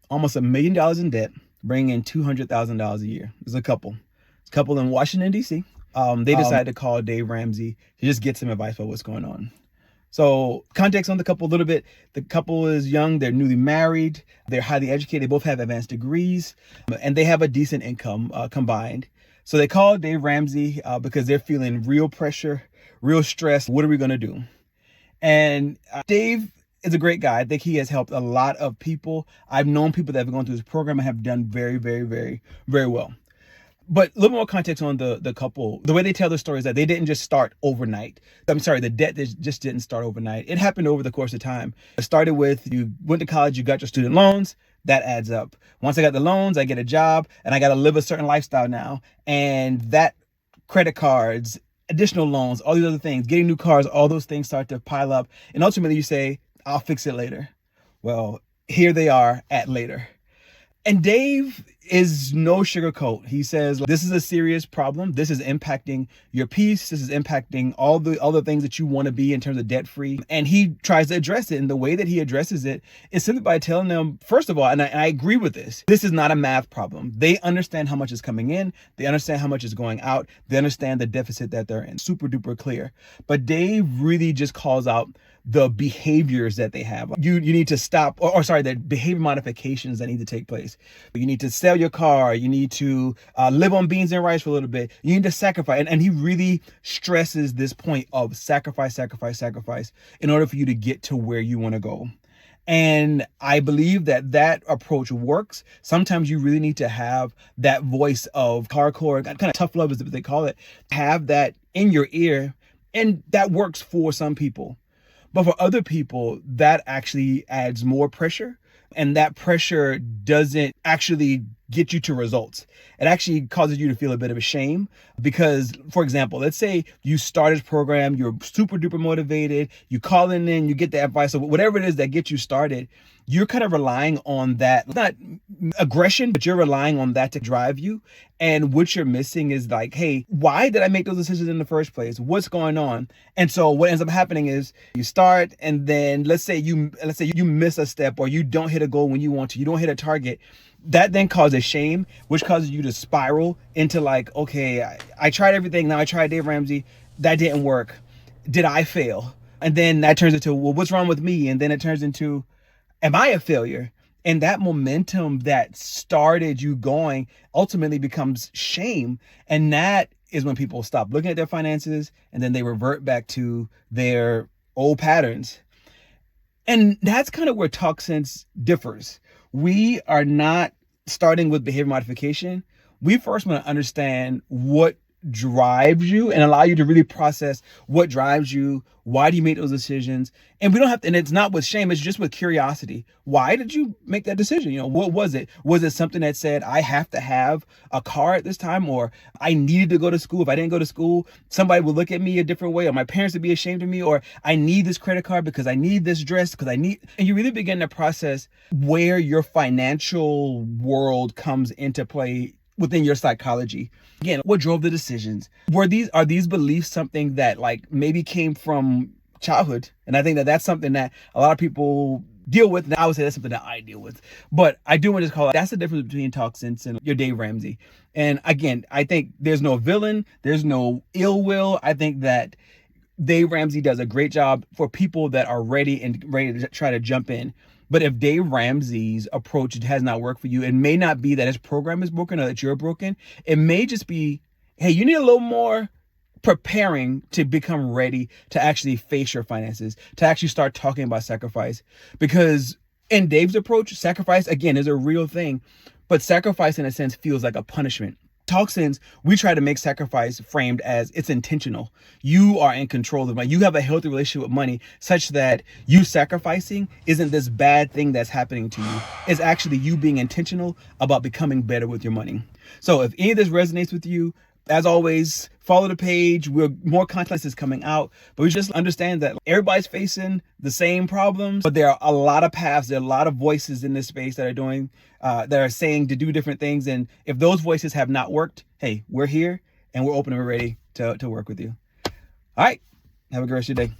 almost $1 million in debt, bringing in $200,000 a year. There's a couple. It's a couple in Washington, D.C. They decided to call Dave Ramsey to just get some advice about what's going on. So context on the couple a little bit. The couple is young. They're newly married. They're highly educated. They both have advanced degrees, and they have a decent income combined. So they called Dave Ramsey because they're feeling real pressure, real stress. What are we going to do? And Dave is a great guy. I think he has helped a lot of people. I've known people that have gone through his program and have done very, very, very, very well. But a little more context on the couple. The way they tell the story is that they didn't just start overnight. I'm sorry, the debt just didn't start overnight. It happened over the course of time. It started with you went to college, you got your student loans. That adds up. Once I got the loans, I get a job, and I got to live a certain lifestyle now. And that credit cards, additional loans, all these other things, getting new cars, all those things start to pile up. And ultimately you say, I'll fix it later. Well, here they are at later. And Dave is no sugarcoat. He says, this is a serious problem. This is impacting your peace. This is impacting all the other things that you want to be in terms of debt free. And he tries to address it. And the way that he addresses it is simply by telling them, first of all, and I agree with this is not a math problem. They understand how much is coming in. They understand how much is going out. They understand the deficit that they're in. Super duper clear. But Dave really just calls out the behaviors that they have. You need to stop, the behavior modifications that need to take place. You need to sell your car. You need to live on beans and rice for a little bit. You need to sacrifice. And he really stresses this point of sacrifice in order for you to get to where you want to go. And I believe that approach works. Sometimes you really need to have that voice of hardcore, kind of tough love is what they call it, have that in your ear. And that works for some people. But for other people, that actually adds more pressure. And that pressure doesn't actually get you to results. It actually causes you to feel a bit of a shame because, for example, let's say you start this program, you're super duper motivated, you call in, you get the advice of whatever it is that gets you started. You're kind of relying on that, not aggression, but you're relying on that to drive you. And what you're missing is like, hey, why did I make those decisions in the first place? What's going on? And so what ends up happening is you start, and then let's say you miss a step, or you don't hit a goal when you want to, you don't hit a target. That then causes shame, which causes you to spiral into like, okay, I tried everything. Now I tried Dave Ramsey. That didn't work. Did I fail? And then that turns into, well, what's wrong with me? And then it turns into, am I a failure? And that momentum that started you going ultimately becomes shame. And that is when people stop looking at their finances and then they revert back to their old patterns. And that's kind of where TalkSense differs. We are not starting with behavior modification. We first want to understand what drives you and allow you to really process what drives you. Why do you make those decisions? And we don't have to, and it's not with shame, it's just with curiosity. Why did you make that decision? What was it? Was it something that said, I have to have a car at this time, or I needed to go to school? If I didn't go to school, somebody would look at me a different way, or my parents would be ashamed of me, or I need this credit card because I need this dress, and you really begin to process where your financial world comes into play within your psychology. Again, what drove the decisions? Are these beliefs something that like maybe came from childhood? And I think that that's something that a lot of people deal with. And I would say that's something that I deal with. But I do want to just call it, that's the difference between TalkSense and your Dave Ramsey. And again, I think there's no villain, there's no ill will. I think that Dave Ramsey does a great job for people that are ready to try to jump in. But if Dave Ramsey's approach has not worked for you, it may not be that his program is broken or that you're broken. It may just be, hey, you need a little more preparing to become ready to actually face your finances, to actually start talking about sacrifice. Because in Dave's approach, sacrifice, again, is a real thing. But sacrifice, in a sense, feels like a punishment. TalkSense, we try to make sacrifice framed as it's intentional. You are in control of money. You have a healthy relationship with money such that you sacrificing isn't this bad thing that's happening to you. It's actually you being intentional about becoming better with your money. So if any of this resonates with you, as always, follow the page. More content is coming out, but we just understand that everybody's facing the same problems, but there are a lot of paths. There are a lot of voices in this space that are saying to do different things. And if those voices have not worked, hey, we're here and we're open and we're ready to work with you. All right. Have a great rest of your day.